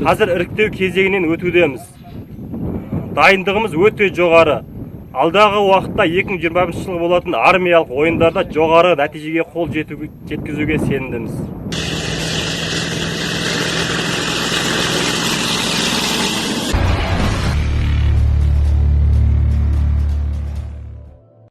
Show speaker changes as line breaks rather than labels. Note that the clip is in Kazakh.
Қазір іріктеу кезеңінен өтудеміз. Дайындығымыз өте жоғары. Алдағы уақытта 2025 жылы болатын армиялық ойындарда жоғары нәтижеге қол жеткізуге сенімдіміз.